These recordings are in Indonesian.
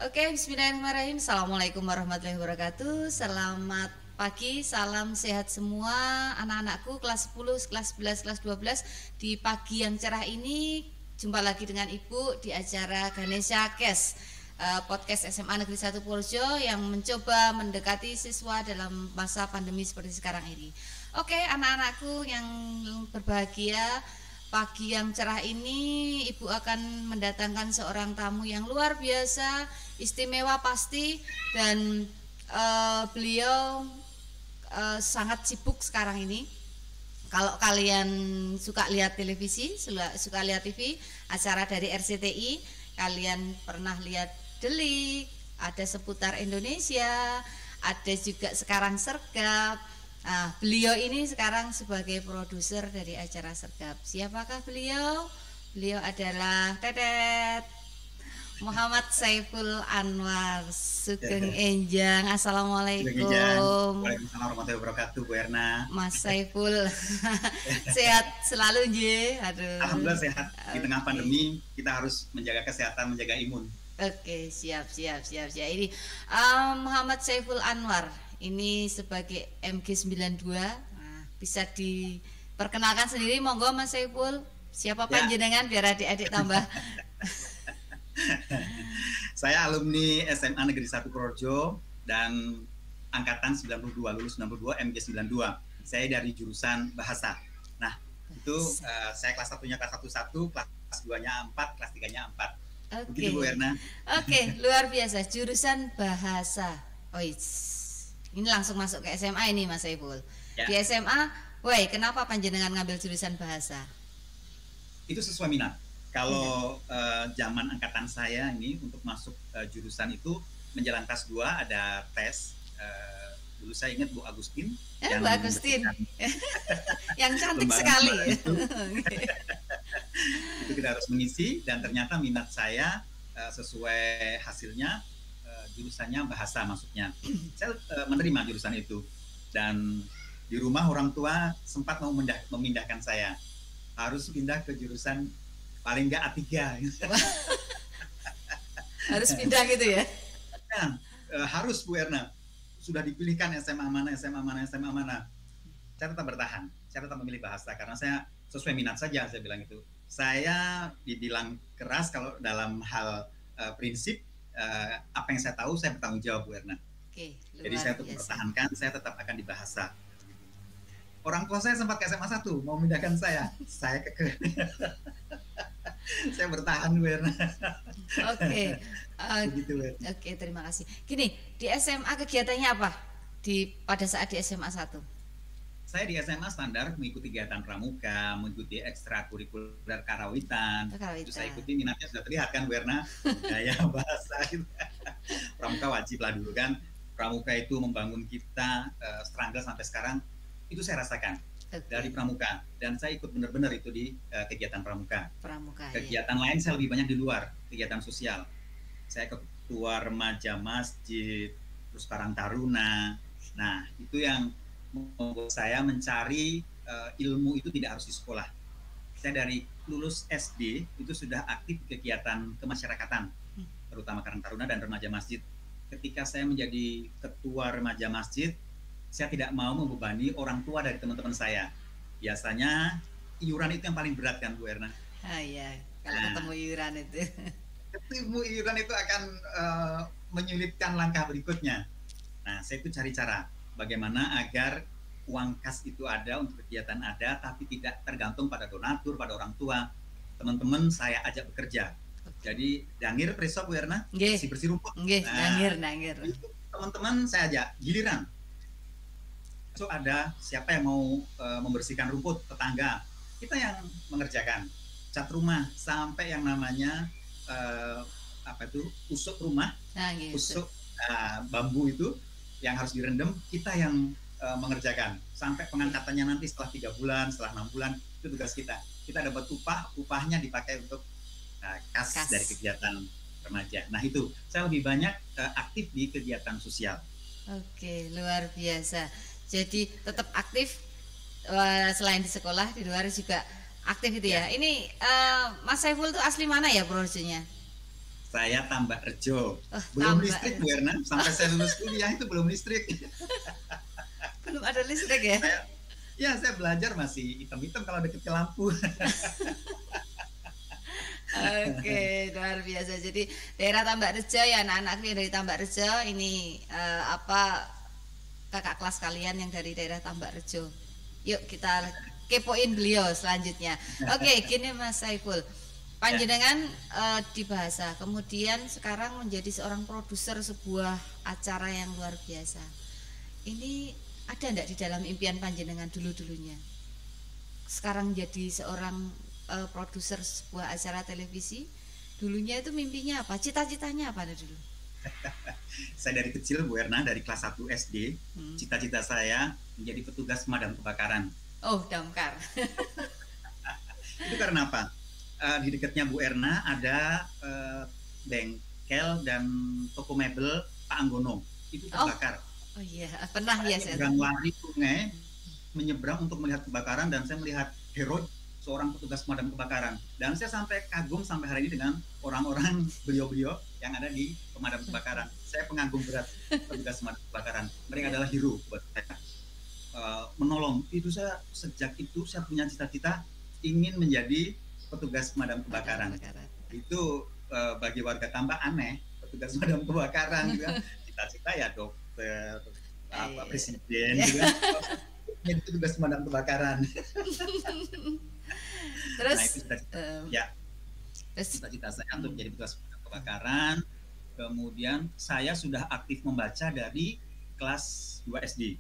Oke, bismillahirrahmanirrahim. Assalamualaikum warahmatullahi wabarakatuh. Selamat pagi, salam sehat semua anak-anakku kelas 10, kelas 11, kelas 12. Di pagi yang cerah ini jumpa lagi dengan Ibu di acara Ganesha Kes, podcast SMA Negeri 1 Purworejo yang mencoba mendekati siswa dalam masa pandemi seperti sekarang ini. Oke, anak-anakku yang berbahagia, pagi yang cerah ini Ibu akan mendatangkan seorang tamu yang luar biasa, istimewa pasti, dan beliau sangat sibuk sekarang ini. Kalau kalian suka lihat televisi, suka lihat TV, acara dari RCTI, kalian pernah lihat Delik, ada Seputar Indonesia, ada juga sekarang Sergap. Nah, beliau ini sekarang sebagai produser dari acara Sergap. Siapakah beliau? Beliau adalah Tetet Muhammad Saiful Anwar Sugeng Enjang. Assalamualaikum. Waalaikumsalam warahmatullahi wabarakatuh, Bu Erna. Mas Saiful. Sehat selalu nje. Aduh. Alhamdulillah sehat. Di tengah pandemi kita harus menjaga kesehatan, menjaga imun. Oke, siap. Ini Muhammad Saiful Anwar. Ini sebagai MG92. Nah, bisa diperkenalkan sendiri, monggo Mas Saiful. Siapa panjenengan biar adik-adik tambah. Saya alumni SMA Negeri 1 Purworejo dan angkatan 92, lulus 92, MG92. Saya dari jurusan bahasa. Nah, itu saya kelas 1-nya kelas 11, kelas 2-nya 4, kelas 3-nya 4. Oke. Begitu, Bu Erna. Oke, luar biasa, jurusan bahasa. Ini langsung masuk ke SMA ini Mas Saiful. Ya. Di SMA, kenapa panjenengan ngambil jurusan bahasa? Itu sesuai minat. Kalau zaman angkatan saya ini untuk masuk jurusan itu menjelang kelas 2 ada tes. Dulu saya ingat Bu Agustin. Bu Agustin. Yang cantik sekali. Itu kita harus mengisi dan ternyata minat saya sesuai hasilnya. Jurusannya bahasa masuknya. Saya menerima jurusan itu dan di rumah orang tua sempat mau memindahkan saya, harus pindah ke jurusan paling nggak A3 harus pindah gitu ya. Nah, harus Bu Erna, sudah dipilihkan SMA mana saya tetap bertahan, saya tetap memilih bahasa karena saya sesuai minat saja. Saya bilang itu, saya dibilang keras kalau dalam hal prinsip. Apa yang saya tahu saya bertanggung jawab, Bu Erna. Jadi saya tetap pertahankan, saya tetap akan di bahasa. Orang tua saya sempat ke SMA 1 mau memindahkan saya kekeh. Saya bertahan, Bu Erna. Oke. Begitu, Bu Erna. Oke, terima kasih. Gini, di SMA kegiatannya apa? Pada saat di SMA 1? Saya di SMA standar mengikuti kegiatan pramuka, mengikuti ekstrakurikuler karawitan. Itu saya ikuti, minatnya sudah terlihat kan, Bu Erna, gaya bahasa gitu. Pramuka wajib lah dulu kan. Pramuka itu membangun kita struggle sampai sekarang. Itu saya rasakan dari pramuka dan saya ikut benar-benar itu di kegiatan pramuka. Kegiatan lain saya lebih banyak di luar, kegiatan sosial. Saya ketua remaja masjid, terus Karang Taruna. Nah, itu yang membuat saya mencari ilmu itu tidak harus di sekolah. Saya dari lulus SD itu sudah aktif kegiatan kemasyarakatan, terutama Karang Taruna dan remaja masjid. Ketika saya menjadi ketua remaja masjid, saya tidak mau membebani orang tua dari teman-teman saya. Biasanya iuran itu yang paling berat kan, Bu Erna? Iya, kalau ketemu iuran itu. Ketemu iuran itu akan menyulitkan langkah berikutnya. Nah, saya itu cari cara bagaimana agar uang kas itu ada untuk kegiatan ada, tapi tidak tergantung pada donatur, pada orang tua. Teman-teman saya ajak bekerja. Jadi dangir preso, Bu Erna, bersih rumput. Dangir. Teman-teman saya ajak giliran. So ada siapa yang mau membersihkan rumput tetangga, kita yang mengerjakan. Cat rumah sampai yang namanya usuk rumah, usuk bambu itu yang harus direndam, kita yang mengerjakan sampai pengangkatannya nanti setelah 3 bulan, setelah 6 bulan, itu tugas kita. Kita dapat upahnya dipakai untuk kas dari kegiatan remaja. Nah, itu saya lebih banyak aktif di kegiatan sosial. Oke, luar biasa. Jadi tetap aktif selain di sekolah, di luar juga aktif itu ya. Ini Mas Saiful itu asli mana ya Purworejonya? Saya Tambak Rejo. Oh, belum Tambak listrik, Rejo. Bu Erna. Sampai saya lulus kuliah itu belum listrik. Belum ada listrik ya? Saya belajar masih hitam-hitam kalau deket ke lampu. Oke, luar biasa. Jadi daerah Tambak Rejo ya, anak-anak dari Tambak Rejo ini kakak kelas kalian yang dari daerah Tambak Rejo. Yuk kita kepoin beliau selanjutnya. Oke, gini Mas Saiful. Panjenengan di bahasa, kemudian sekarang menjadi seorang produser sebuah acara yang luar biasa. Ini ada enggak di dalam impian panjenengan dulu-dulunya? Sekarang jadi seorang produser sebuah acara televisi, dulunya itu mimpinya apa? Cita-citanya apa dulu? Saya dari kecil, Bu Erna, dari kelas 1 SD, cita-cita saya menjadi petugas pemadam kebakaran. Oh, damkar. Itu karena apa? Di dekatnya Bu Erna ada bengkel dan toko mebel Pak Anggono. Itu terbakar. Oh iya, pernah ya saya. Sedang lari sungai, menyeberang untuk melihat kebakaran, dan saya melihat hero seorang petugas pemadam kebakaran, dan saya sampai kagum sampai hari ini dengan orang-orang beliau-beliau yang ada di pemadam kebakaran. Saya pengagum berat petugas pemadam kebakaran. Mereka adalah hero buat saya. Menolong itu, saya sejak itu saya punya cita-cita ingin menjadi petugas pemadam kebakaran. Itu bagi warga Tambak aneh, petugas pemadam kebakaran juga cita-cita ya dokter, presiden juga jadi petugas pemadam kebakaran. Terus, nah, itu cita-cita saya untuk menjadi petugas pemadam kebakaran. Kemudian saya sudah aktif membaca dari kelas 2 SD.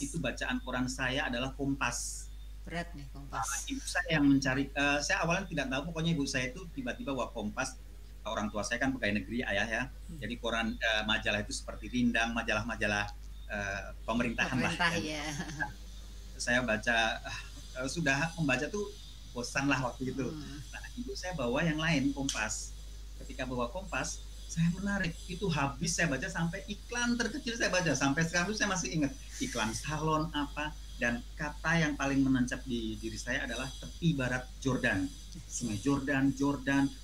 Itu bacaan koran saya adalah Kompas. Berat nih Kompas. Ibu saya yang mencari, saya awalnya tidak tahu, pokoknya ibu saya itu tiba-tiba wah Kompas. Orang tua saya kan pegawai negeri, ayah ya. Jadi koran majalah itu seperti Rindang, majalah-majalah pemerintahan lah. Ya. Saya baca, sudah membaca tuh bosan lah waktu itu. Nah, ibu saya bawa yang lain, Kompas. Ketika bawa Kompas, saya menarik. Itu habis saya baca sampai iklan terkecil saya baca. Sampai sekarang saya masih ingat iklan salon apa. Dan kata yang paling menancap di diri saya adalah tepi barat Jordan. Sungai Jordan,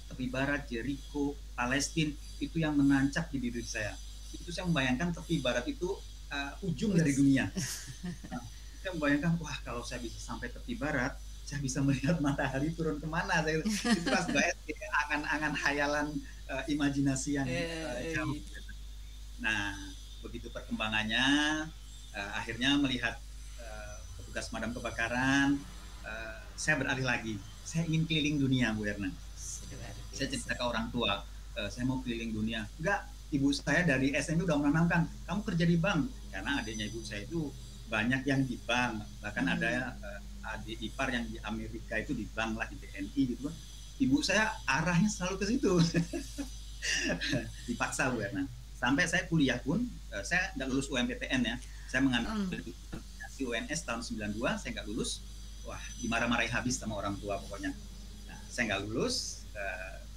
tepi barat, Jericho, Palestina, itu yang menancap di diri saya. Itu saya membayangkan tepi barat itu ujung dari dunia. Nah, saya membayangkan, wah kalau saya bisa sampai tepi barat, saya bisa melihat matahari turun kemana. Itu pas banget angan-angan hayalan imajinasi yang jauh. Nah, begitu perkembangannya, akhirnya melihat petugas pemadam kebakaran, saya beralih lagi. Saya ingin keliling dunia, Bu Erna. Saya cerita ke orang tua, saya mau keliling dunia. Enggak, ibu saya dari SMP udah menanamkan, kamu kerja di bank. Karena adiknya ibu saya itu banyak yang di bank. Bahkan ada adik ipar yang di Amerika itu di bank lah, di BNI gitu. Ibu saya arahnya selalu ke situ. Dipaksa, Bu Erna. Sampai saya kuliah pun, saya nggak lulus UMPTN ya. Saya mengambil UNS tahun 92, saya nggak lulus. Wah, dimarah-marahi habis sama orang tua pokoknya. Nah, saya nggak lulus,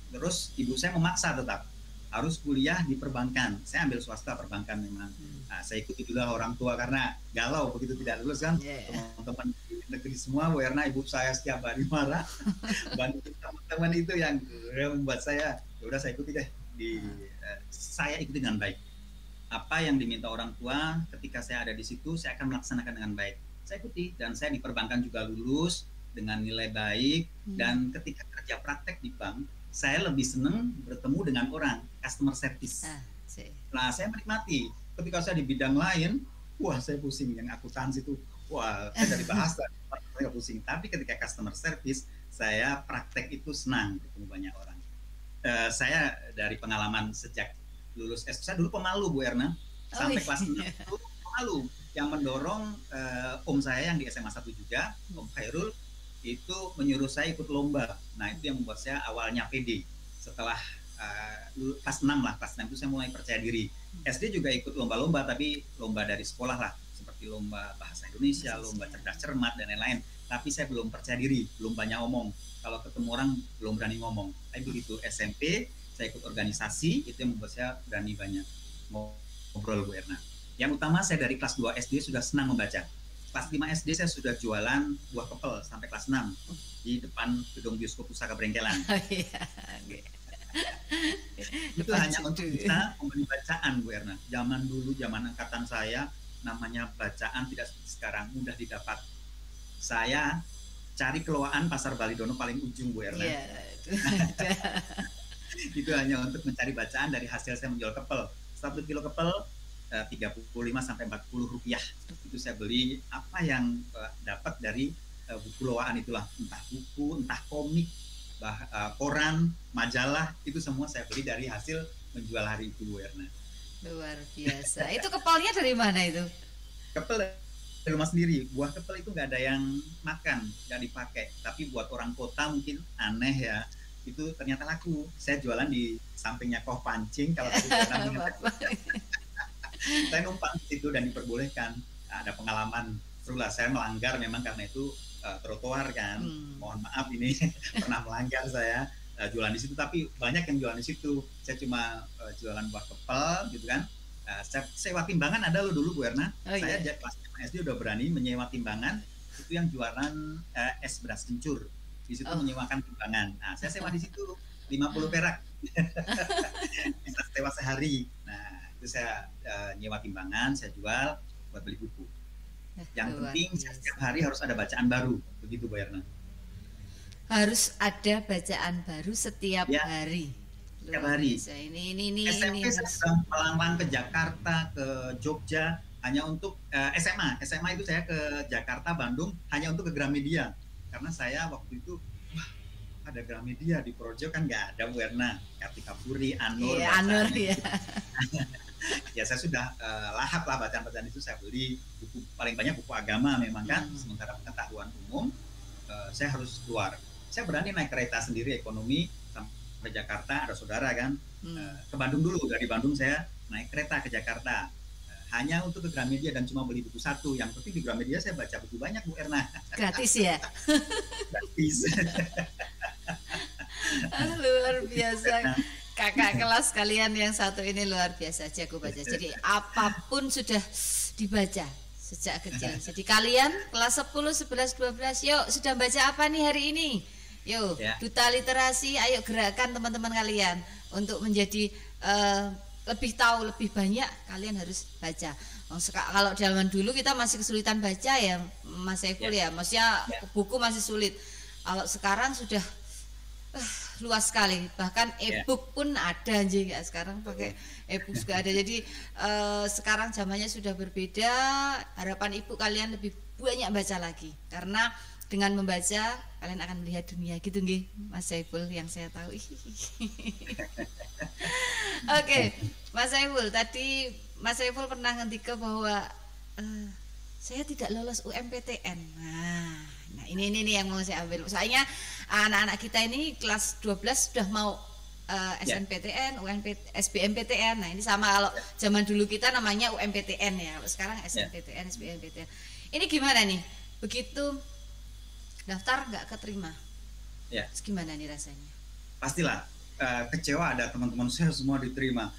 terus ibu saya memaksa tetap harus kuliah di perbankan. Saya ambil swasta perbankan memang. Nah, saya ikuti juga orang tua karena galau begitu tidak lulus kan. Teman-teman di negeri semua, karena ibu saya setiap hari marah. Bantu teman-teman itu yang membuat saya, ya udah saya ikuti deh. Saya ikuti dengan baik. Apa yang diminta orang tua ketika saya ada di situ, saya akan melaksanakan dengan baik. Saya ikuti, dan saya di perbankan juga lulus dengan nilai baik. Dan ketika kerja praktek di bank, saya lebih senang bertemu dengan orang, customer service. Nah, saya menikmati. Ketika saya di bidang lain, wah saya pusing. Yang akuntansi itu, wah saya dari bahasa, saya pusing. Tapi ketika customer service, saya praktek itu senang bertemu banyak orang. Saya dari pengalaman sejak lulus S1, saya dulu pemalu, Bu Erna. Sampai kelas 6 itu pemalu. Yang mendorong om saya yang di SMA 1 juga, Om Khairul, itu menyuruh saya ikut lomba. Nah, itu yang membuat saya awalnya pede. Setelah kelas 6 lah, kelas 6 itu saya mulai percaya diri. SD juga ikut lomba-lomba, tapi lomba dari sekolah lah, seperti lomba bahasa Indonesia, lomba cerdas cermat, dan lain-lain. Tapi saya belum percaya diri, belum banyak ngomong. Kalau ketemu orang, belum berani ngomong. Tapi begitu SMP, saya ikut organisasi, itu yang membuat saya berani banyak ngobrol, Bu Erna. Yang utama, saya dari kelas 2 SD sudah senang membaca. Kelas 5 SD saya sudah jualan buah kepel sampai kelas 6 di depan gedung bioskop Pusaka Brengkelan. Itu hanya untuk bisa memberi bacaan, Bu Erna. Zaman dulu, zaman angkatan saya, namanya bacaan tidak seperti sekarang, mudah didapat. Saya cari keloaan Pasar Balidono paling ujung, Bu Erna. Itu hanya untuk mencari bacaan dari hasil saya menjual kepel. 1 kilo kepel 35 sampai 40 rupiah. Itu saya beli apa yang dapat dari buku loaan itulah, entah buku, entah komik, koran, majalah, itu semua saya beli dari hasil menjual hari itu, Bu Erna. Luar biasa. Itu kepalnya dari mana itu? Kepel dari rumah sendiri. Buah kepel itu nggak ada yang makan, nggak dipakai. Tapi buat orang kota mungkin aneh ya. Itu ternyata laku. Saya jualan di sampingnya Koh Pancing. Kalau saya numpang di situ dan diperbolehkan. Ada pengalaman seru lah. Saya melanggar memang karena itu trotoar kan. Mohon maaf ini pernah melanggar saya jualan di situ, tapi banyak yang jualan di situ. Saya cuma jualan buah kepel gitu kan. Saya sewa timbangan ada loh dulu, Bu Erna. Saya kelas SD udah berani menyewa timbangan. Itu yang jualan es beras kencur. Di situ menyewakan timbangan. Nah, saya sewa di situ 50 perak. Bisa sewa sehari. Nah, itu saya nyewa timbangan, saya jual buat beli buku. Yang penting setiap hari harus ada bacaan baru, begitu Bu Erna. Harus ada bacaan baru setiap hari. Setiap hari. Ini SMP saya melanglang ke Jakarta, ke Jogja hanya untuk SMA itu saya ke Jakarta, Bandung hanya untuk ke Gramedia. Karena saya waktu itu ada Gramedia di Projo kan nggak ada, Bu Erna. Kartika Puri, Anur. Iya, Anur ya. Ya saya sudah lahap lah bacaan-bacaan itu, saya beli buku, paling banyak buku agama memang kan. Sementara pengetahuan umum saya harus keluar. Saya berani naik kereta sendiri ekonomi sampai Jakarta, ada saudara kan. Ke Bandung dulu, dari Bandung saya naik kereta ke Jakarta. Hanya untuk ke Gramedia dan cuma beli buku 1. Yang penting di Gramedia saya baca buku banyak, Bu Erna. Gratis ya? Gratis. Luar biasa. Kakak kelas kalian yang satu ini luar biasa, jago baca. Jadi apapun sudah dibaca sejak kecil. Jadi kalian kelas 10, 11, 12, yuk sudah baca apa nih hari ini? Yuk, Duta Literasi, ayo gerakan teman-teman kalian untuk menjadi lebih tahu, lebih banyak, kalian harus baca. Kalau zaman dulu kita masih kesulitan baca ya, Mas Saiful ya, maksudnya buku masih sulit. Kalau sekarang sudah luas sekali, bahkan e-book pun ada aja, sekarang pakai e-book juga ada. Jadi sekarang zamannya sudah berbeda. Harapan ibu kalian lebih banyak baca lagi, karena dengan membaca kalian akan melihat dunia gitu nggih, Mas Saiful, yang saya tahu. Oke, Mas Saiful, tadi Mas Saiful pernah ngendika bahwa saya tidak lolos UMPTN. Nah ini yang mau saya ambil. Soalnya anak-anak kita ini kelas 12 sudah mau SNPTN, SBMPTN. Nah ini sama, kalau zaman dulu kita namanya UMPTN ya, kalau sekarang SNPTN, SBMPTN. Ini gimana nih? Begitu daftar nggak keterima? Terus gimana nih rasanya? Pastilah kecewa, ada teman-teman saya semua diterima.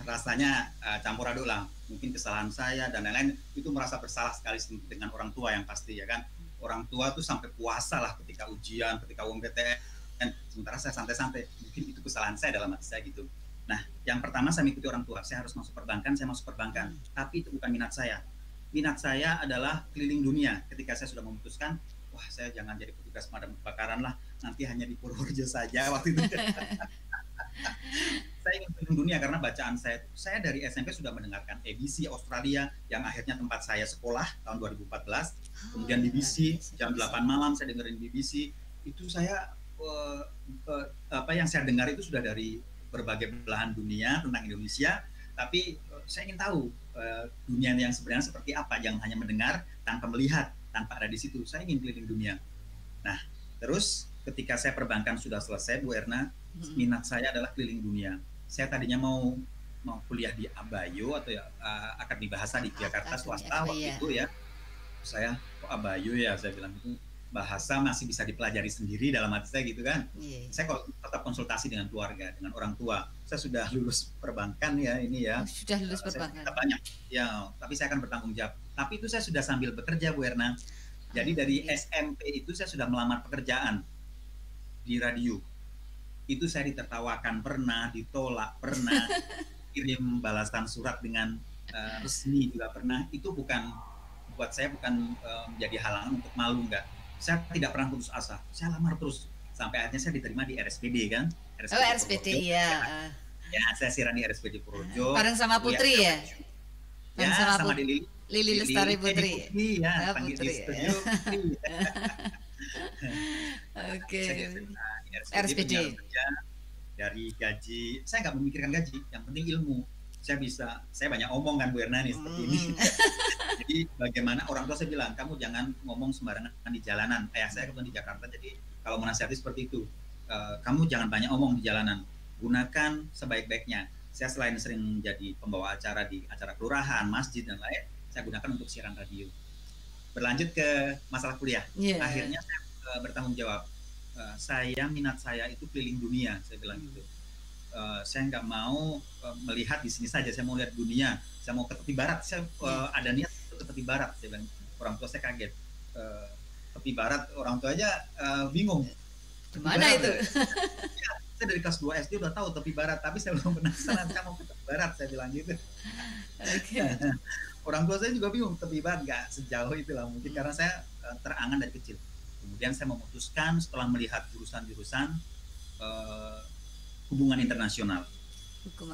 Rasanya campur aduk lah. Mungkin kesalahan saya dan lain-lain, itu merasa bersalah sekali dengan orang tua yang pasti ya kan. Orang tua tuh sampai puasa lah ketika ujian, ketika UMPTN. Sementara saya santai-santai. Mungkin itu kesalahan saya dalam hati saya gitu. Nah, yang pertama saya mengikuti orang tua. Saya harus masuk perbankan, saya masuk perbankan. Tapi itu bukan minat saya. Minat saya adalah keliling dunia. Ketika saya sudah memutuskan, wah saya jangan jadi petugas pemadam kebakaran lah. Nanti hanya di Purworejo saja waktu itu. Saya ingin keliling dunia karena bacaan saya dari SMP sudah mendengarkan ABC Australia yang akhirnya tempat saya sekolah tahun 2014. Kemudian BBC jam 8 malam saya dengerin BBC. Itu saya apa yang saya dengar itu sudah dari berbagai belahan dunia tentang Indonesia. Tapi saya ingin tahu dunia yang sebenarnya seperti apa, jangan hanya mendengar tanpa melihat, tanpa ada di situ. Saya ingin keliling dunia. Nah, terus ketika saya perbankan sudah selesai, Bu Erna, minat saya adalah keliling dunia. Saya tadinya mau kuliah di Abayo atau Akademi Bahasa di Jakarta swasta waktu itu ya. Saya kok Abayo ya, saya bilang itu bahasa masih bisa dipelajari sendiri dalam hati saya gitu kan. Saya kok tetap konsultasi dengan keluarga, dengan orang tua. Saya sudah lulus perbankan ya ini ya. Sudah lulus perbankan. Banyak ya, tapi saya akan bertanggung jawab. Tapi itu saya sudah sambil bekerja, Bu Erna. Jadi dari SMP itu saya sudah melamar pekerjaan di radio. itu saya ditertawakan pernah, ditolak pernah, kirim balasan surat dengan resmi juga pernah. Itu bukan buat saya bukan menjadi halangan untuk malu, enggak. Saya tidak pernah putus asa. Saya lamar terus sampai akhirnya saya diterima di RSPD kan. RSPD iya. Ya, saya siaran di RSPD Purworejo. Bareng sama Putri ya? Ya, sama Lili Lestari Putri. Iya, Putri. Oke. RSPD. Dari gaji, saya nggak memikirkan gaji, yang penting ilmu. Saya banyak omong kan Bu Erna nih seperti ini. Jadi bagaimana orang tua saya bilang, kamu jangan ngomong sembarangan di jalanan. Ayah saya kebetulan di Jakarta, jadi kalau menasihati seperti itu, kamu jangan banyak omong di jalanan. Gunakan sebaik-baiknya. Saya selain sering jadi pembawa acara di acara kelurahan, masjid dan lain, saya gunakan untuk siaran radio. Berlanjut ke masalah kuliah. Akhirnya saya bertanggung jawab. Minat saya itu keliling dunia, saya bilang gitu. Saya nggak mau melihat di sini saja, saya mau lihat dunia, saya mau ke tepi barat, saya ada niat ke tepi barat, saya bilang. Orang tua saya kaget, tepi barat, orang tua aja bingung. Gimana itu? Ya, saya dari kelas 2 SD udah tahu tepi barat, tapi saya belum pernah sana, saya mau ke tepi barat, saya bilang gitu. Orang tua saya juga bingung, tepi barat nggak sejauh itu lah, mungkin karena saya terangan dari kecil. Kemudian saya memutuskan setelah melihat jurusan-jurusan hubungan internasional.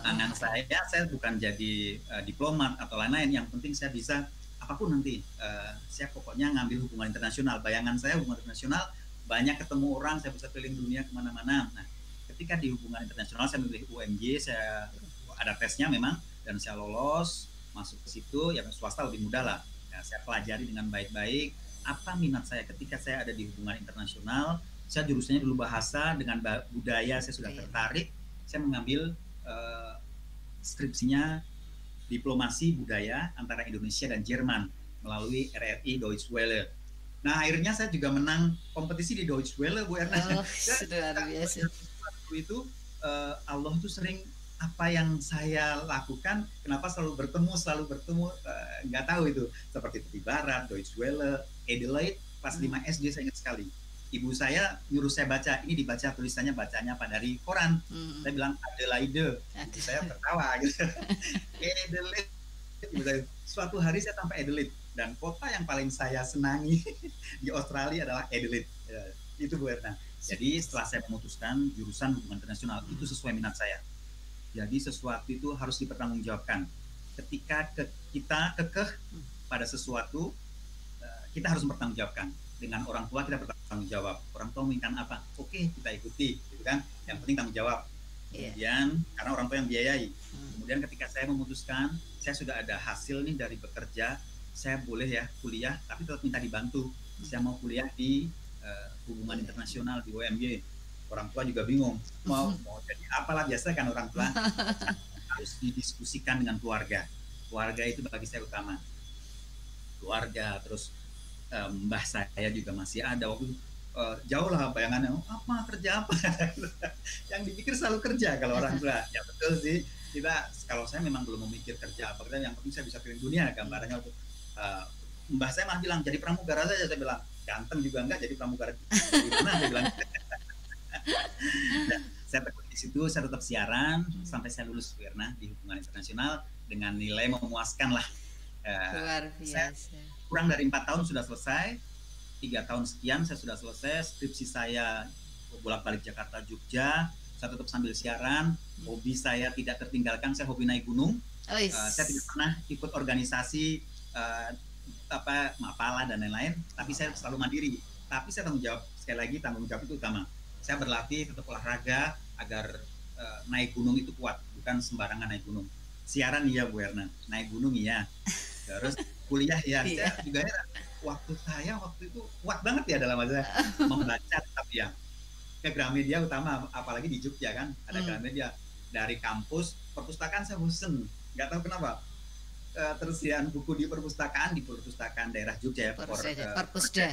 Angan saya bukan jadi diplomat atau lain-lain, yang penting saya bisa apapun nanti. Saya pokoknya ngambil hubungan internasional. Bayangan saya hubungan internasional, banyak ketemu orang, saya bisa keliling dunia kemana-mana. Nah, ketika di hubungan internasional saya memilih UMJ, saya ada tesnya memang, dan saya lolos, masuk ke situ, ya swasta lebih mudah lah. Ya, saya pelajari dengan baik-baik, apa minat saya ketika saya ada di hubungan internasional. Saya jurusannya dulu bahasa, dengan budaya saya sudah tertarik. Saya mengambil skripsinya diplomasi budaya antara Indonesia dan Jerman melalui RRI Deutsche Welle. Nah, akhirnya saya juga menang kompetisi di Deutsche Welle, Bu Erna. Luar biasa. Itu Allah itu sering, apa yang saya lakukan, kenapa selalu bertemu, nggak tahu itu. Seperti tepi barat, Deutsche Welle, Adelaide, pas 5 SD saya ingat sekali. Ibu saya nyuruh saya baca, ini dibaca tulisannya, bacanya apa dari koran. Saya bilang Adelaide, ibu saya tertawa gitu. Adelaide. Suatu hari saya sampai Adelaide, dan kota yang paling saya senangi di Australia adalah Adelaide. Itu Bu Erna. Jadi setelah saya memutuskan jurusan hubungan internasional, itu sesuai minat saya. Jadi sesuatu itu harus dipertanggungjawabkan. Ketika kita kekeh pada sesuatu, kita harus mempertanggungjawabkan. Dengan orang tua kita bertanggung jawab. Orang tua menginginkan apa? Oke, kita ikuti, gitu kan? Yang penting tanggung jawab. Kemudian karena orang tua yang biayai. Kemudian ketika saya memutuskan, saya sudah ada hasil nih dari bekerja, saya boleh ya kuliah, tapi tetap minta dibantu. Saya mau kuliah di hubungan internasional di UMY. Orang tua juga bingung. Mau jadi apalah, biasa kan orang tua harus didiskusikan dengan keluarga. Keluarga itu bagi saya utama. Keluarga, terus mbah saya juga masih ada waktu jauh lah bayangannya, apa kerja apa yang dipikir selalu kerja kalau orang tua. Ya betul sih, kita kalau saya memang belum memikir kerja apa, yang penting saya bisa keliling dunia gambarannya. Waktu mbah saya malah bilang jadi pramugara saja, saya bilang ganteng juga enggak, jadi pramugara gimana, saya bilang. Nah, saya tekun di situ, saya tetap siaran sampai saya lulus karena di hubungan internasional dengan nilai memuaskan lah. Luar biasa. Kurang dari 4 tahun sudah selesai, 3 tahun sekian saya sudah selesai. Skripsi saya bolak-balik Jakarta Jogja, saya tetap sambil siaran. Hobi saya tidak tertinggalkan, saya hobi naik gunung. Saya tidak pernah ikut organisasi Mapala dan lain-lain, tapi saya selalu mandiri. Tapi saya tanggung jawab, sekali lagi tanggung jawab itu utama. Saya berlatih, tetap olahraga agar naik gunung itu kuat, bukan sembarangan naik gunung. Siaran iya Bu Erna, naik gunung iya. Terus kuliah ya, saya juga heran. Waktu itu kuat banget ya dalam masa membaca, tapi ya ke Gramedia utama, apalagi di Jogja kan, ada Gramedia. Dari kampus, perpustakaan saya bosen, nggak tahu kenapa. Tersian buku di perpustakaan daerah Jogja ya, Perpusda.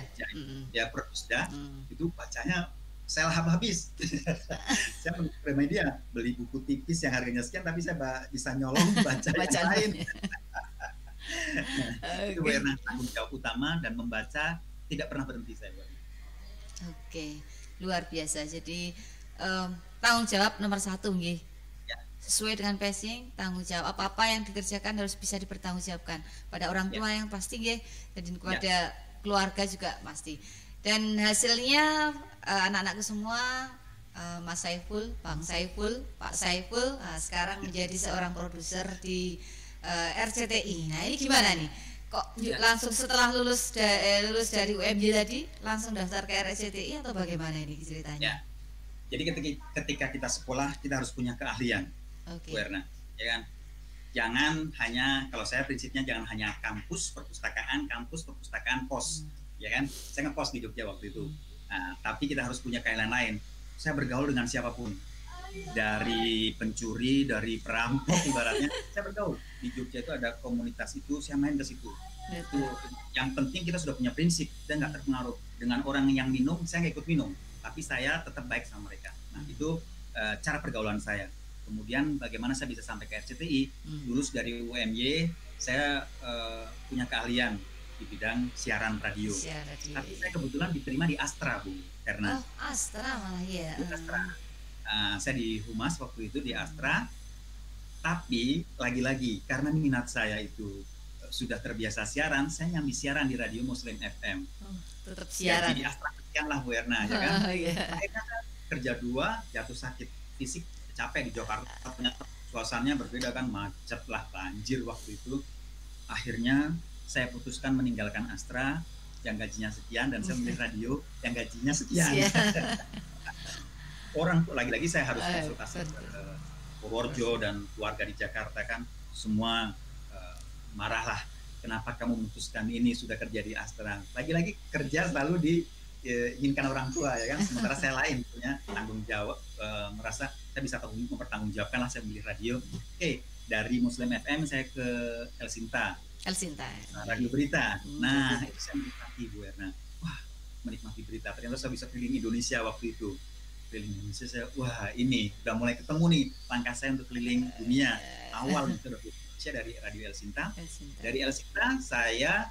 Ya Perpusda, itu bacanya saya lahap habis. Saya ke Gramedia beli buku tipis yang harganya sekian, tapi saya bisa nyolong baca yang lain. Itu karena tanggung jawab utama, dan membaca tidak pernah berhenti saya. Oke, luar biasa. Jadi tanggung jawab nomor 1 nggih. Ya. Sesuai dengan passing, tanggung jawab apa-apa yang dikerjakan harus bisa dipertanggungjawabkan pada orang tua yang pasti nggih, dan kepada keluarga juga pasti. Dan hasilnya anak-anakku semua, Mas Saiful, Bang Saiful, Pak Saiful sekarang menjadi seorang produser di RCTI. Nah, ini gimana nih? Kok langsung setelah lulus dari UMY tadi langsung daftar ke RCTI atau bagaimana ini ceritanya? Ya. Jadi ketika kita sekolah kita harus punya keahlian, Bu Erna, ya kan? Jangan hanya, kalau saya prinsipnya jangan hanya kampus perpustakaan, pos, ya kan? Saya ngekos di Jogja waktu itu. Nah, tapi kita harus punya keahlian lain. Saya bergaul dengan siapapun, dari pencuri, dari perampok ibaratnya, saya bergaul. Di Jogja itu ada komunitas itu, saya main ke situ. Itu yang penting kita sudah punya prinsip dan nggak terpengaruh dengan orang yang minum, saya nggak ikut minum, tapi saya tetap baik sama mereka. Nah, itu cara pergaulan saya. Kemudian bagaimana saya bisa sampai ke RCTI, lulus dari UMY, saya punya keahlian di bidang siaran radio. Tapi saya kebetulan diterima di Astra, Bu, karena Astra malah ya. Astra. Saya di Humas waktu itu di Astra, tapi lagi-lagi karena minat saya itu sudah terbiasa siaran, saya nyambi siaran di Radio Muslim FM. Tetap siaran. Jadi di Astra sekian lah Bu Erna, ya kan? Akhirnya kerja 2, jatuh sakit fisik, capek di Jakarta, ternyata suasananya berbeda kan, macet lah, banjir waktu itu. Akhirnya saya putuskan meninggalkan Astra yang gajinya sekian dan saya memilih radio yang gajinya sekian. Orang lagi-lagi saya harus konsultasi ke Purworejo dan keluarga di Jakarta kan, semua marah lah, kenapa kamu memutuskan ini, sudah kerja di Astra. Lagi-lagi kerja selalu diinginkan orang tua, ya kan, sementara saya lain punya tanggung jawab, merasa saya bisa mempertanggungjawabkan lah, saya memilih radio. Dari Muslim FM saya ke El Sinta, radio berita. Nah, itu saya menikmati, Bu Erna. Wah, menikmati berita. Ternyata saya bisa keliling Indonesia waktu itu. Keliling Indonesia, wah ini udah mulai ketemu nih langkah saya untuk keliling dunia. Awal itu Indonesia dari Radio El Sinta. Dari El Sinta saya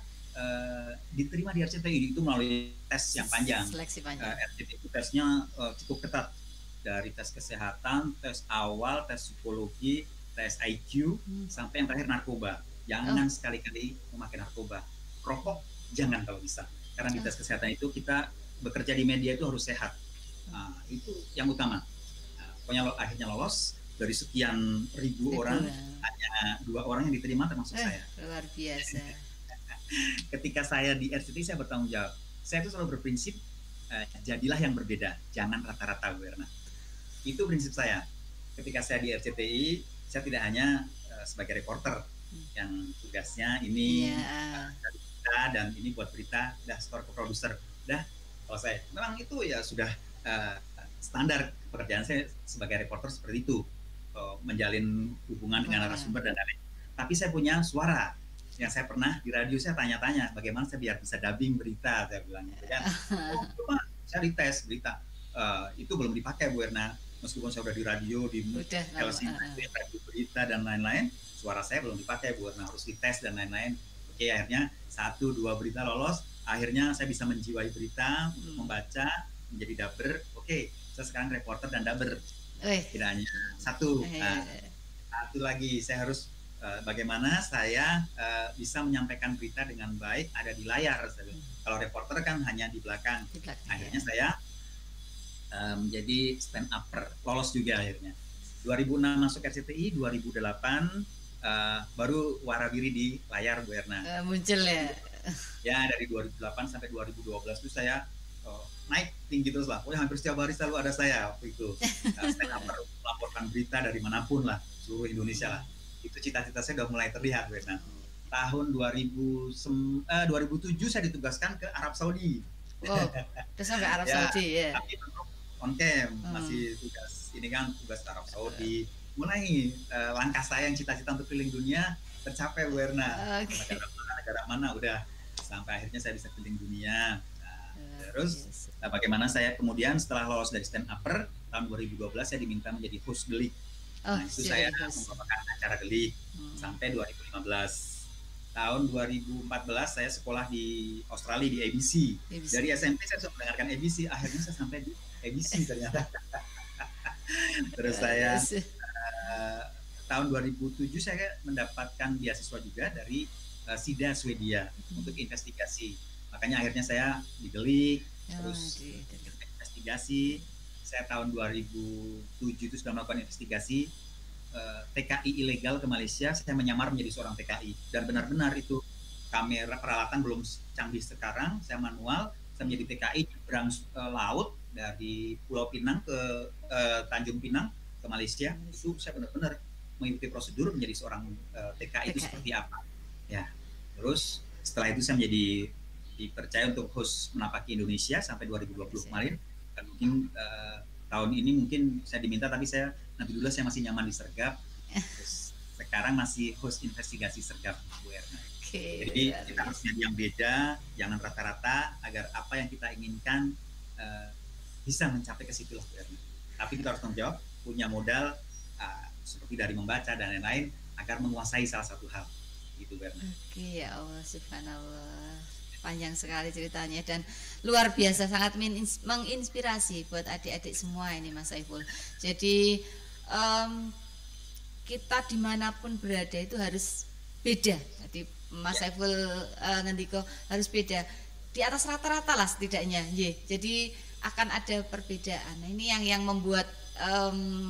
diterima di RCTI itu melalui tes yang panjang. Seleksi panjang. RCTI itu tesnya cukup ketat. Dari tes kesehatan, tes awal, tes psikologi, tes IQ, sampai yang terakhir narkoba. Jangan sekali-kali memakai narkoba. Rokok jangan kalau bisa. Karena di tes kesehatan itu kita bekerja di media itu harus sehat. Itu yang utama. Pokoknya akhirnya lolos dari sekian ribu orang, hanya 2 orang yang diterima termasuk saya. Luar biasa. Ketika saya di RCTI saya bertanggung jawab. Saya itu selalu berprinsip jadilah yang berbeda, jangan rata-rata, Bu Erna. Itu prinsip saya. Ketika saya di RCTI, saya tidak hanya sebagai reporter yang tugasnya ini dan ini buat berita, dah store ke produser, dah selesai. Memang itu ya sudah standar pekerjaan saya sebagai reporter seperti itu, menjalin hubungan dengan narasumber dan lain-lain. Tapi saya punya suara yang saya pernah di radio, saya tanya-tanya bagaimana saya biar bisa dubbing berita, saya bilang gitu kan. Coba saya dites berita, itu belum dipakai, Bu Erna, meskipun saya udah di radio, di radio berita dan lain-lain, suara saya belum dipakai, Bu Erna, harus dites dan lain-lain. Oke, akhirnya 1-2 berita lolos, akhirnya saya bisa menjiwai berita untuk membaca, menjadi dubber. Oke, saya sekarang reporter dan dubber. Tidak hanya satu. Satu lagi, saya harus bagaimana saya bisa menyampaikan berita dengan baik ada di layar. Kalau reporter kan hanya di belakang. Akhirnya saya menjadi stand upper, lolos juga akhirnya. 2006 masuk RCTI, 2008 baru warawiri di layar, Bu Erna. Muncul ya. Ya, dari 2008 sampai 2012 itu saya naik tinggi terus lah. Pokoknya hampir setiap hari selalu ada saya waktu itu. Stand upper, melaporkan berita dari manapun lah, seluruh Indonesia lah. Itu cita-cita saya udah mulai terlihat, Bu Erna. Tahun 2007 saya ditugaskan ke Arab Saudi. Terus sampai Arab Saudi ya. Tapi on cam, masih tugas ini kan, tugas Arab Saudi. Mulai langkah saya yang cita-cita untuk keliling dunia tercapai, Bu Erna. Negara mana udah sampai akhirnya saya bisa keliling dunia. Terus bagaimana saya kemudian setelah lolos dari stand upper tahun 2012 saya diminta menjadi host Delik. Itu saya membawakan acara Delik sampai 2015. Tahun 2014 saya sekolah di Australia di ABC. Dari SMP saya sudah mendengarkan ABC, akhirnya saya sampai di ABC ternyata. Terus saya tahun 2007 saya mendapatkan beasiswa juga dari SIDA Swedia untuk investigasi. Makanya akhirnya saya didelik, terus investigasi. Saya tahun 2007 itu sudah melakukan investigasi TKI ilegal ke Malaysia. Saya menyamar menjadi seorang TKI dan benar-benar itu kamera peralatan belum canggih sekarang. Saya manual, saya menjadi TKI nyebrang laut dari Pulau Pinang ke Tanjung Pinang ke Malaysia. Itu saya benar-benar mengikuti prosedur menjadi seorang TKI itu seperti apa. Ya, terus setelah itu saya menjadi dipercaya untuk host Menapaki Indonesia sampai 2020 kemarin. Dan mungkin tahun ini mungkin saya diminta, tapi saya nanti dulu saya masih nyaman di Sergap. Terus sekarang masih host investigasi Sergap, Bu Erna. Jadi kita harus jadi yang beda, jangan rata-rata, agar apa yang kita inginkan bisa mencapai ke situ lah, Bu Erna. Tapi kita harus tanggung jawab, punya modal seperti dari membaca dan lain-lain agar menguasai salah satu hal. Gitu, Bu Erna. Oke, ya Allah, subhanallah. Panjang sekali ceritanya dan luar biasa, sangat menginspirasi buat adik-adik semua ini, Mas Saiful. Jadi kita dimanapun berada itu harus beda. Jadi Mas Saiful ngendiko harus beda di atas rata-rata lah setidaknya. Jadi akan ada perbedaan. Nah, ini yang membuat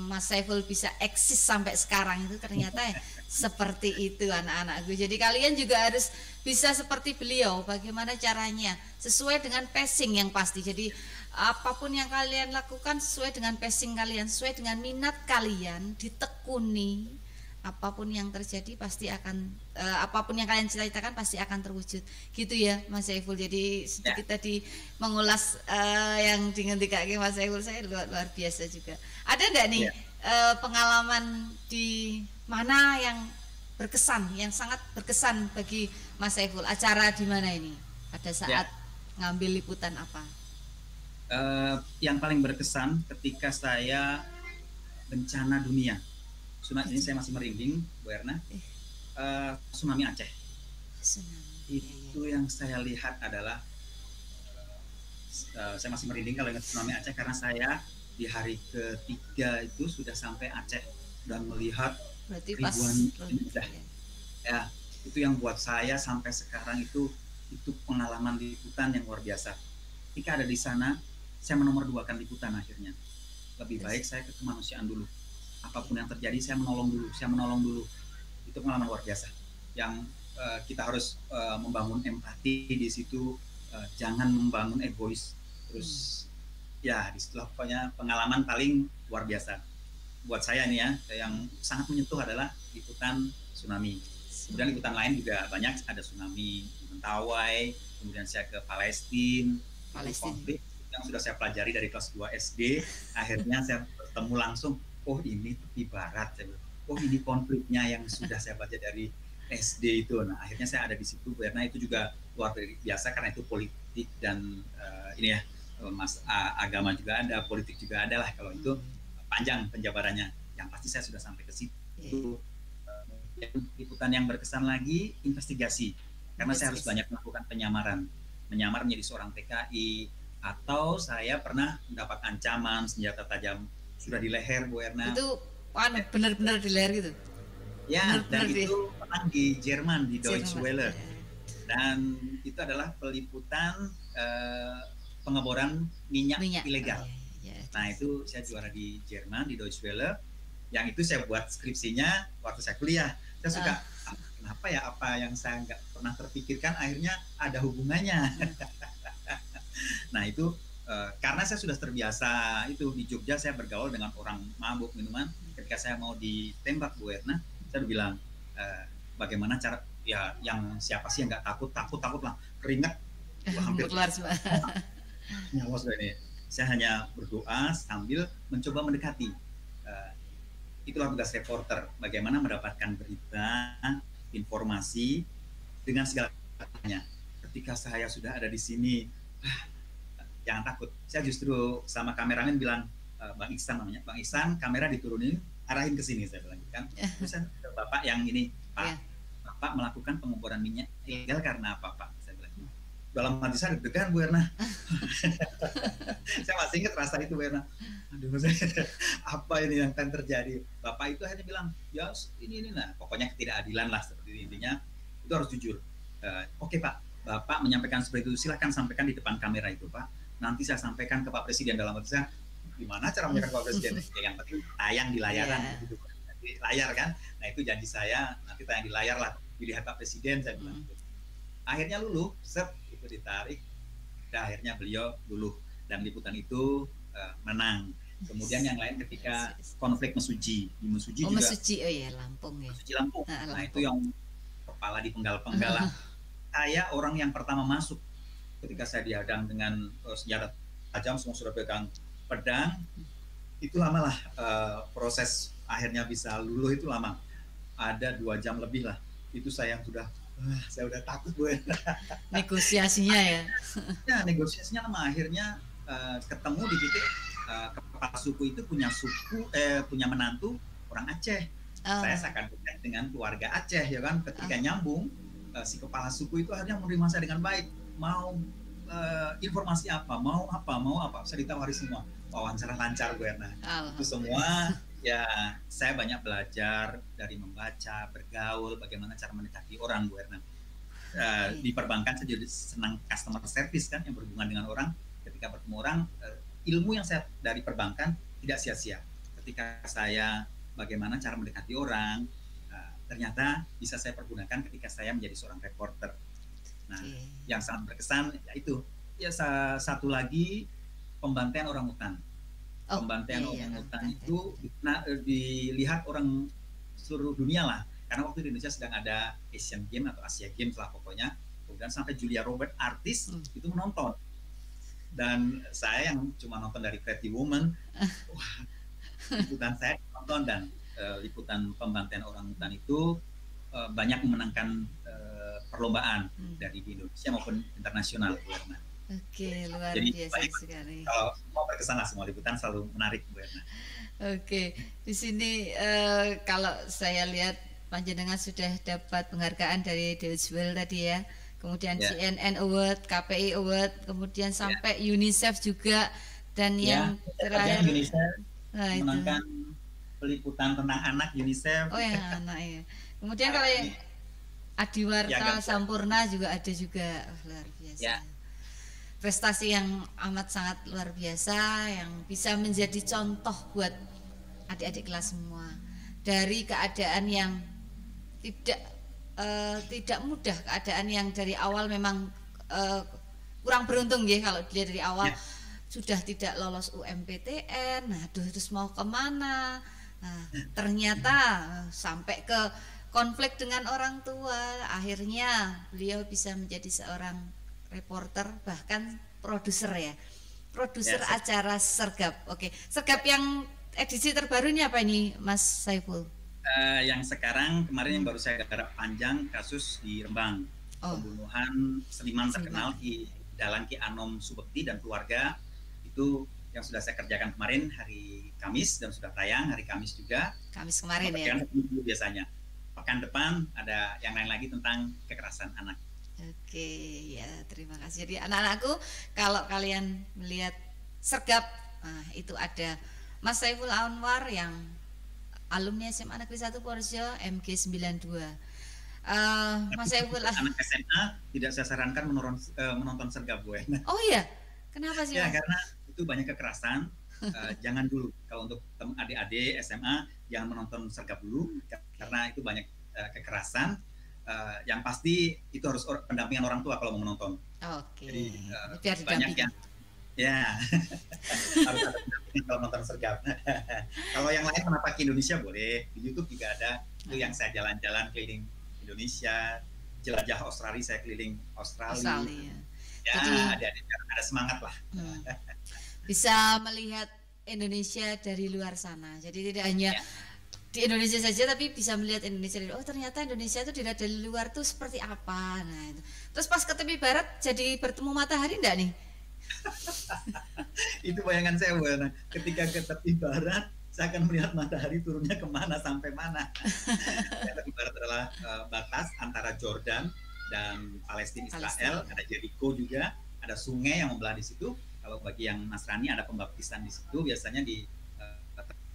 Mas Saiful bisa eksis sampai sekarang itu ternyata seperti itu anak-anakku. Jadi kalian juga harus bisa seperti beliau. Bagaimana caranya? Sesuai dengan passing yang pasti. Jadi apapun yang kalian lakukan sesuai dengan passing kalian, sesuai dengan minat kalian, ditekuni. Apapun yang terjadi pasti akan apapun yang kalian cita-citakan pasti akan terwujud. Gitu ya Mas Saiful. Jadi sedikit tadi mengulas yang dingentikake Mas Saiful, saya luar biasa juga. Ada enggak nih pengalaman di mana yang berkesan, yang sangat berkesan bagi Mas Saiful? Acara di mana ini? Pada saat ngambil liputan apa? Yang paling berkesan ketika saya bencana dunia. Tsunami ini saya masih merinding, Bu Erna. Tsunami Aceh. Itu yang saya lihat adalah saya masih merinding kalau ingat tsunami Aceh, karena saya di hari ketiga itu sudah sampai Aceh dan melihat ribuan jenazah. Ya, itu yang buat saya sampai sekarang itu pengalaman liputan yang luar biasa. Ketika ada di sana, saya menomorduakan liputan akhirnya. Lebih baik saya ke kemanusiaan dulu. Apapun yang terjadi, saya menolong dulu. Itu pengalaman luar biasa. Yang kita harus membangun empati di situ, jangan membangun egois. Terus ya disitulah pokoknya pengalaman paling luar biasa buat saya nih ya. Yang sangat menyentuh adalah liputan tsunami. Kemudian liputan lain juga banyak, ada tsunami di Mentawai, kemudian saya ke Palestina. Konflik yang sudah saya pelajari dari kelas 2 SD, akhirnya saya bertemu langsung, oh ini tepi barat, oh ini konfliknya yang sudah saya baca dari SD itu. Nah akhirnya saya ada di situ, karena itu juga luar biasa, karena itu politik dan ini ya, agama juga ada, politik juga ada lah. Kalau itu panjang penjabarannya, yang pasti saya sudah sampai ke situ. Liputan yang berkesan lagi, investigasi, karena saya harus banyak melakukan menyamar menjadi seorang TKI, atau saya pernah mendapat ancaman senjata tajam sudah di leher, Bu Erna. Itu benar-benar di leher gitu? Ya, dan itu pernah di Jerman, di Deutsche Welle. Dan itu adalah peliputan pengeboran minyak ilegal. Nah itu saya juara di Jerman, di Deutsche Welle. Yang itu saya buat skripsinya waktu saya kuliah. Saya suka, kenapa ya, apa yang saya nggak pernah terpikirkan akhirnya ada hubungannya. Nah itu karena saya sudah terbiasa itu di Jogja, saya bergaul dengan orang mabuk minuman. Ketika saya mau ditembak, Bu Erna, saya udah bilang bagaimana cara, ya yang siapa sih yang nggak takut lah, keringat hampir keluar semua. Nyawa sudah ini. Saya hanya berdoa sambil mencoba mendekati. Itulah tugas reporter, bagaimana mendapatkan berita, informasi dengan segala katanya. Ketika saya sudah ada di sini, jangan takut. Saya justru sama kameramen bilang, Bang Iksan namanya, Bang Iksan, kamera diturunin, arahin ke sini, saya bilang kan. Terus Bapak yang ini, Pak, Bapak melakukan pengeboran minyak ilegal karena apa, Pak? Saya bilang, dalam hati saya deg-degan Bu Erna. Saya masih ingat rasa itu Bu Erna. Aduh, apa ini yang akan terjadi? Bapak itu akhirnya bilang, ya ini nah, pokoknya ketidakadilan lah seperti intinya. Itu harus jujur. Oke Pak, Bapak menyampaikan seperti itu, silahkan sampaikan di depan kamera itu Pak. Nanti saya sampaikan ke Pak Presiden. Dalam hati saya, gimana cara menyampaikan ke Pak Presiden? Ya, yang penting tayang di layaran, gitu, di layar kan. Nah itu janji saya, nanti tayang di layar lah, dilihat Pak Presiden, saya bilang. Akhirnya luluh, itu ditarik, dan akhirnya beliau luluh. Dan liputan itu menang. Kemudian yang lain ketika konflik Mesuji, di Mesuji juga. Mesuji, oh ya Lampung ya. Mesuji Lampung. Nah itu yang kepala dipenggal-penggal lah. Saya orang yang pertama masuk ketika saya dihadang dengan senjata tajam, semua sudah pegang pedang. Itu lama lah proses akhirnya bisa luluh itu lama. Ada 2 jam lebih lah. Itu saya yang sudah takut Bu. Negosiasinya ya. Ya negosiasinya lama. Akhirnya ketemu di titik kepala suku itu punya menantu orang Aceh. Saya akan berkait dengan keluarga Aceh ya kan. Ketika nyambung si kepala suku itu akhirnya menerima saya dengan baik. Mau informasi apa, mau apa, saya ditawari semua. Wawancara lancar Bu Erna. Itu semua ya saya banyak belajar dari membaca, bergaul, bagaimana cara mendekati orang Bu Erna. Di perbankan saya jadi senang customer service kan, yang berhubungan dengan orang. Ketika bertemu orang, ilmu yang saya dari perbankan tidak sia-sia. Ketika saya bagaimana cara mendekati orang, ternyata bisa saya pergunakan ketika saya menjadi seorang reporter. Nah, yang sangat berkesan yaitu ya satu lagi pembantaian orang hutan. Pembantaian orang hutan itu dilihat orang seluruh dunia lah. Karena waktu di Indonesia sedang ada Asian Games atau Asia Games lah pokoknya. Kemudian sampai Julia Robert artis itu menonton. Dan saya yang cuma nonton dari Pretty Woman, liputan saya nonton dan liputan pembantaian orang hutan itu banyak memenangkan perlombaan dari di Indonesia maupun internasional. Oke, luar biasa sekali. Kalau mau berkesan lah, semua liputan selalu menarik Bu Erna. Oke, di sini kalau saya lihat panjenengan sudah dapat penghargaan dari Deutsche Welle tadi ya. Kemudian CNN Award, KPI Award, kemudian sampai UNICEF juga, dan yang terakhir UNICEF menangkan peliputan tentang anak UNICEF. Oh ya anak ya. Kemudian kalau yang Adiwarta Sampurna juga ada juga, luar biasa. Prestasi yang amat sangat luar biasa, yang bisa menjadi contoh buat adik-adik kelas semua. Dari keadaan yang tidak mudah, keadaan yang dari awal memang kurang beruntung ya kalau dilihat dari awal sudah tidak lolos UMPTN, nah terus mau kemana, nah, ternyata sampai ke konflik dengan orang tua, akhirnya beliau bisa menjadi seorang reporter bahkan produser ya, produser acara Sergap. Oke, Sergap yang edisi terbaru ini apa ini Mas Saiful? Yang sekarang kemarin yang baru saya garap panjang kasus di Rembang, pembunuhan seniman terkenal di Dalang Ki Anom Subekti dan keluarga, itu yang sudah saya kerjakan kemarin hari Kamis dan sudah tayang hari Kamis juga. Kamis kemarin ya. Biasanya pekan depan ada yang lain lagi tentang kekerasan anak. Oke ya, terima kasih. Jadi anak-anakku, kalau kalian melihat Sergap, nah, itu ada Mas Saiful Anwar yang alumni SMA Negeri 1 Porsche MG92. Mas Saiful anak SMA tidak saya sarankan menonton Sergap Bu. Oh iya, kenapa sih? Ya karena itu banyak kekerasan. Jangan dulu kalau untuk adik-adik SMA jangan menonton Sergap dulu karena itu banyak kekerasan. Yang pasti itu harus pendampingan orang tua kalau mau menonton. Jadi banyak yang harus ada pendampingan kalau nonton Sergap. Kalau yang lain kenapa ke Indonesia boleh, di YouTube juga ada. Itu yang saya jalan-jalan keliling Indonesia, jelajah Australia, saya keliling Australia. Ya, jadi, ada semangat lah. Bisa melihat Indonesia dari luar sana. Jadi tidak hanya di Indonesia saja, tapi bisa melihat Indonesia dari ternyata Indonesia itu dilihat dari luar tuh seperti apa. Nah itu. Terus pas ke tepi barat jadi bertemu matahari enggak nih? Itu bayangan saya Bu. Ketika ke tepi barat saya akan melihat matahari turunnya kemana sampai mana. Tepi barat adalah batas antara Jordan dan Palestina Israel, ada Jericho juga, ada sungai yang membelah di situ. Kalau bagi yang Nasrani ada pembaptisan di situ, biasanya di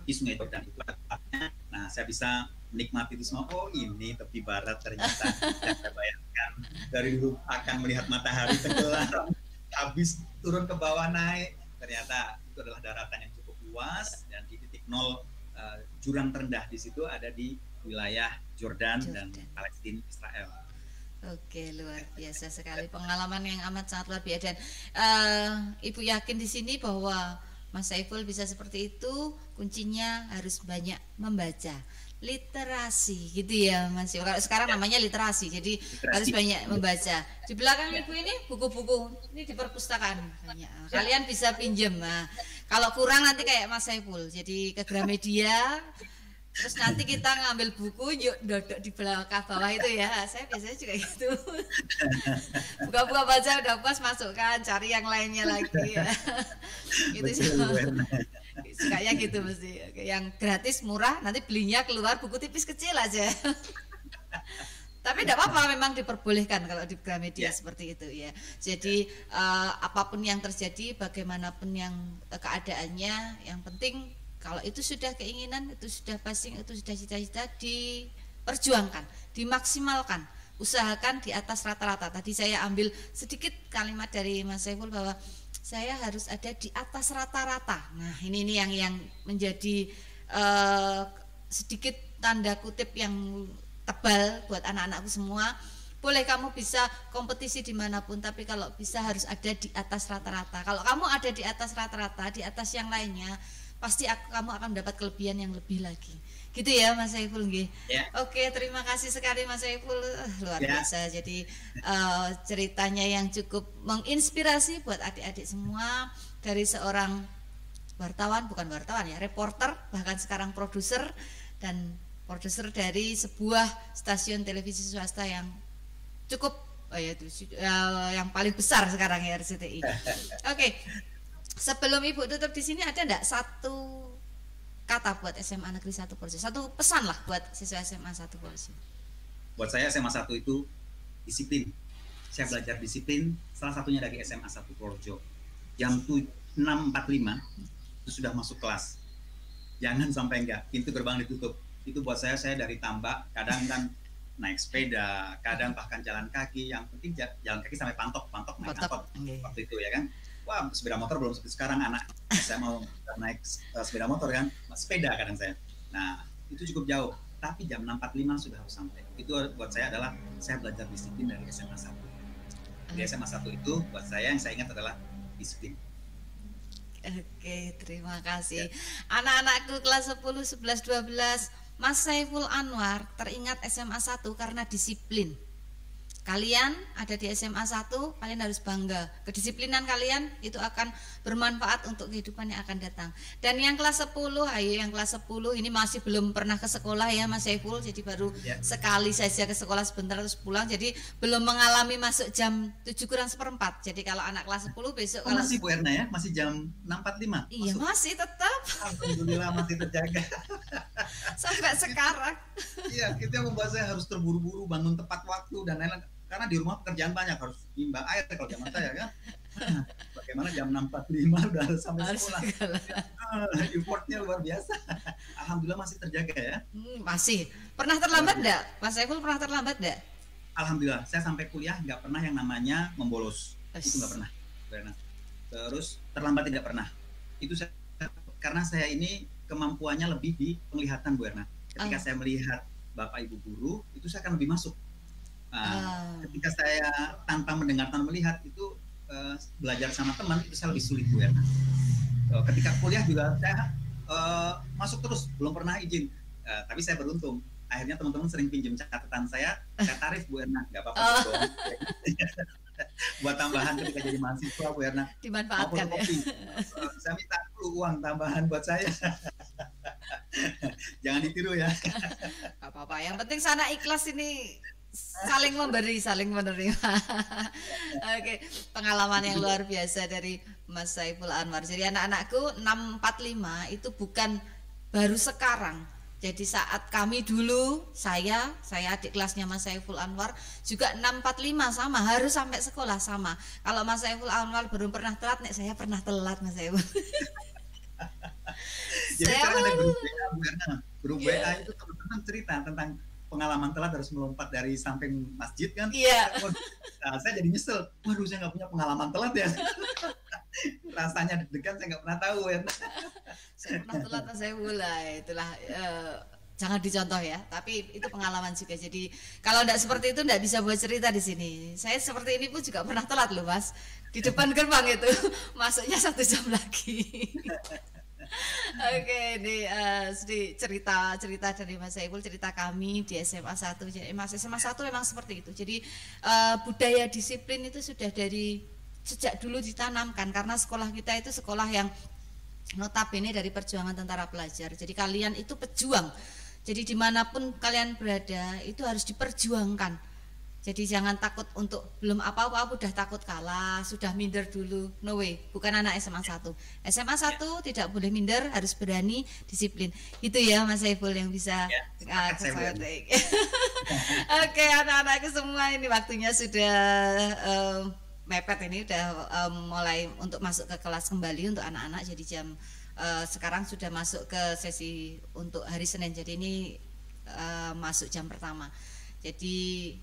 sungai Jordan itu ada tempatnya. Nah, saya bisa menikmati itu semua. Oh, ini tepi barat ternyata. Yang saya bayangkan dari dulu akan melihat matahari tenggelam, habis turun ke bawah naik. Ternyata itu adalah daratan yang cukup luas, dan di titik nol jurang terendah di situ ada di wilayah Jordan. Dan Palestina Israel. Oke, luar biasa sekali, pengalaman yang amat sangat luar biasa. Dan Ibu yakin di sini bahwa Mas Saiful bisa seperti itu, kuncinya harus banyak membaca, literasi gitu ya Mas. Kalau sekarang namanya literasi, jadi harus banyak membaca. Di belakang Ibu ini buku-buku, ini di perpustakaan banyak. Kalian bisa pinjam. Nah, kalau kurang nanti kayak Mas Saiful, jadi ke Gramedia. Terus nanti kita ngambil buku, yuk dodok di belakang bawah itu ya. Saya biasanya juga gitu. Buka-buka baca, udah puas masukkan, cari yang lainnya lagi ya. Gitu sih. Sukanya gitu mesti. Yang gratis, murah, nanti belinya keluar buku tipis kecil aja. Tapi tidak apa-apa, memang diperbolehkan kalau di Gramedia seperti itu ya. Jadi apapun yang terjadi, bagaimanapun yang keadaannya, yang penting kalau itu sudah keinginan, itu sudah passing, itu sudah cita-cita, diperjuangkan, dimaksimalkan, usahakan di atas rata-rata. Tadi saya ambil sedikit kalimat dari Mas Saiful bahwa saya harus ada di atas rata-rata. Nah, ini yang menjadi sedikit tanda kutip yang tebal buat anak-anakku semua. Boleh kamu bisa kompetisi dimanapun, tapi kalau bisa harus ada di atas rata-rata. Kalau kamu ada di atas rata-rata, di atas yang lainnya, pasti kamu akan mendapat kelebihan yang lebih lagi. Gitu ya Mas Saiful nggih. Oke, terima kasih sekali Mas Saiful, luar biasa. Jadi ceritanya yang cukup menginspirasi buat adik-adik semua, dari seorang wartawan, bukan wartawan ya, reporter, bahkan sekarang produser, dan produser dari sebuah stasiun televisi swasta yang cukup yang paling besar sekarang ya, RCTI. Oke. Sebelum Ibu tutup di sini, ada enggak satu kata buat SMA Negeri 1 Purworejo? Satu pesan lah buat siswa SMA 1 Purworejo. Buat saya SMA 1 itu disiplin. Saya belajar disiplin, salah satunya dari SMA 1 Purworejo. Jam 6.45 itu sudah masuk kelas. Jangan sampai enggak, pintu gerbang ditutup. Itu buat saya dari Tambak, kadang kan naik sepeda, kadang bahkan jalan kaki. Yang penting jalan kaki sampai pantok naik angkot. Waktu itu ya kan. Wah, sepeda motor belum seperti sekarang, anak saya mau naik sepeda motor kan, sepeda kadang saya. Nah, itu cukup jauh, tapi jam 6.45 sudah harus sampai. Itu buat saya adalah, saya belajar disiplin dari SMA 1. Di SMA 1 itu, buat saya yang saya ingat adalah disiplin. Oke, terima kasih. Anak-anakku kelas 10, 11, 12, Mas Saiful Anwar teringat SMA 1 karena disiplin. Kalian ada di SMA 1, kalian harus bangga. Kedisiplinan kalian itu akan bermanfaat untuk kehidupan yang akan datang. Dan yang kelas 10, ayo yang kelas 10 ini masih belum pernah ke sekolah ya Mas Saiful. Jadi baru sekali saja ke sekolah sebentar terus pulang. Jadi belum mengalami masuk jam 7 kurang seperempat. Jadi kalau anak kelas 10 besok kalau masih Bu Erna ya? Masih jam 6.45? Iya masuk. Masih tetap. Alhamdulillah masih terjaga. Sampai sekarang. Iya, itu yang membuat saya harus terburu-buru, bangun tepat waktu dan lain-lain. Karena di rumah pekerjaan banyak, harus nimbang air kalau zaman saya kan. Bagaimana jam 6.45 udah harus sampai sekolah. Effortnya luar biasa. Alhamdulillah masih terjaga ya. Masih. Pernah terlambat enggak? Mas Saiful pernah terlambat enggak? Alhamdulillah, saya sampai kuliah nggak pernah yang namanya membolos. Itu nggak pernah. Terus terlambat tidak pernah. Itu saya, karena saya ini kemampuannya lebih di penglihatan Bu Erna. Ketika saya melihat Bapak Ibu guru, itu saya akan lebih masuk. Ketika saya tanpa mendengar, tanpa melihat itu belajar sama teman itu saya lebih sulit Bu Erna. Ketika kuliah juga saya masuk terus, belum pernah izin. Tapi saya beruntung. Akhirnya teman-teman sering pinjam catatan saya tarif Bu Erna, nggak apa-apa dong. Buat tambahan ketika jadi mahasiswa Bu Erna. Dimanfaatkan ya. Saya minta dulu uang tambahan buat saya. Jangan ditiru ya. Gak apa-apa, yang penting sana ikhlas ini. Saling memberi, saling menerima. Oke, pengalaman yang luar biasa dari Mas Saiful Anwar. Jadi anak-anakku 645 itu bukan baru sekarang, Jadi saat kami dulu, saya adik kelasnya Mas Saiful Anwar juga 6.45 sama, harus sampai sekolah sama. Kalau Mas Saiful Anwar belum pernah telat, nek saya pernah telat Mas Saiful. Jadi sekarang ada grup WA itu teman-teman cerita tentang pengalaman telat harus melompat dari samping masjid kan. Iya. Nah, saya jadi nyesel, waduh saya nggak punya pengalaman telat ya. Rasanya deg-degan, saya nggak pernah tahu ya. Saya pernah telat Mas Saiful, itulah jangan dicontoh ya, tapi itu pengalaman juga. Jadi kalau tidak seperti itu tidak bisa buat cerita di sini. Saya seperti ini pun juga pernah telat loh Mas, di depan gerbang itu masuknya 1 jam lagi. Oke, ini cerita dari Mas Saiful, cerita kami di SMA 1. Jadi Mas SMA 1 memang seperti itu. Jadi budaya disiplin itu sudah dari sejak dulu ditanamkan, karena sekolah kita itu sekolah yang notabene dari perjuangan tentara pelajar. Jadi kalian itu pejuang. Jadi dimanapun kalian berada itu harus diperjuangkan. Jadi jangan takut untuk belum apa-apa udah takut kalah, sudah minder dulu. No way, bukan anak SMA 1. SMA 1 tidak boleh minder, harus berani, disiplin. Itu ya Mas Saiful yang bisa saya take. Oke, anak-anakku semua, ini waktunya sudah mepet, ini udah mulai untuk masuk ke kelas kembali untuk anak-anak. Jadi jam sekarang sudah masuk ke sesi untuk hari Senin. Jadi ini masuk jam pertama. Jadi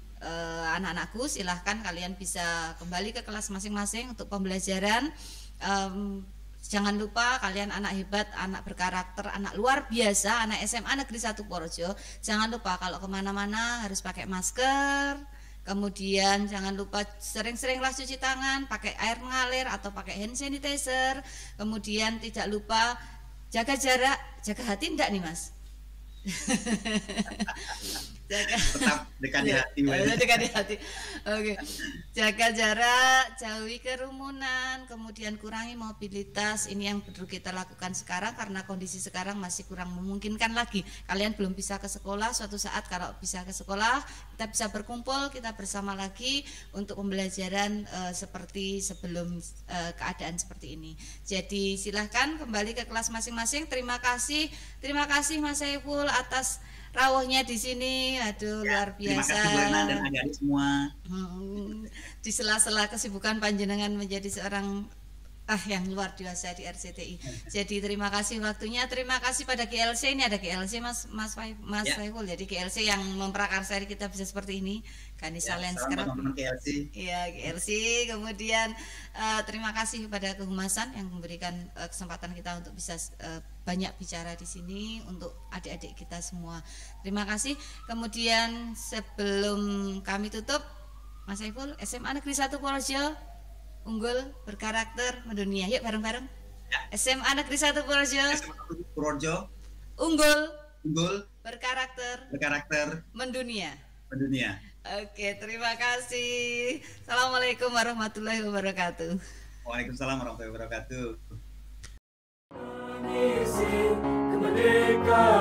anak-anakku silahkan kalian bisa kembali ke kelas masing-masing untuk pembelajaran. Jangan lupa kalian anak hebat, anak berkarakter, anak luar biasa, anak SMA Negeri 1 Purworejo. Jangan lupa kalau kemana-mana harus pakai masker. Kemudian jangan lupa sering-seringlah cuci tangan, pakai air mengalir atau pakai hand sanitizer. Kemudian tidak lupa jaga jarak, jaga hati enggak nih Mas? Tetap dekat di hati. Dekat di hati. Oke. Jaga jarak, jauhi kerumunan, kemudian kurangi mobilitas. Ini yang perlu kita lakukan sekarang karena kondisi sekarang masih kurang memungkinkan lagi. Kalian belum bisa ke sekolah, suatu saat kalau bisa ke sekolah, kita bisa berkumpul, kita bersama lagi untuk pembelajaran seperti sebelum keadaan seperti ini. Jadi silahkan kembali ke kelas masing-masing. Terima kasih Mas Saiful atas rawuhnya di sini. Aduh ya, luar biasa. Terima kasih Bu Erna dan adik-adik semua. Di sela-sela kesibukan panjenengan menjadi seorang yang luar biasa di RCTI. Jadi terima kasih waktunya. Terima kasih pada GLC. Ini ada GLC Mas Saiful. Jadi GLC yang memprakarsai kita bisa seperti ini. Kanisa Landscape. Iya, GLC. Kemudian terima kasih kepada Kehumasan yang memberikan kesempatan kita untuk bisa banyak bicara di sini untuk adik-adik kita semua. Terima kasih. Kemudian sebelum kami tutup, Mas Saiful, SMA Negeri 1 Purworejo, unggul, berkarakter, mendunia. Yuk bareng-bareng. Ya. SMA Negeri 1 Purworejo, unggul, berkarakter, mendunia. Oke, terima kasih. Assalamualaikum warahmatullahi wabarakatuh. Waalaikumsalam warahmatullahi wabarakatuh. Mengisi kemerdekaan.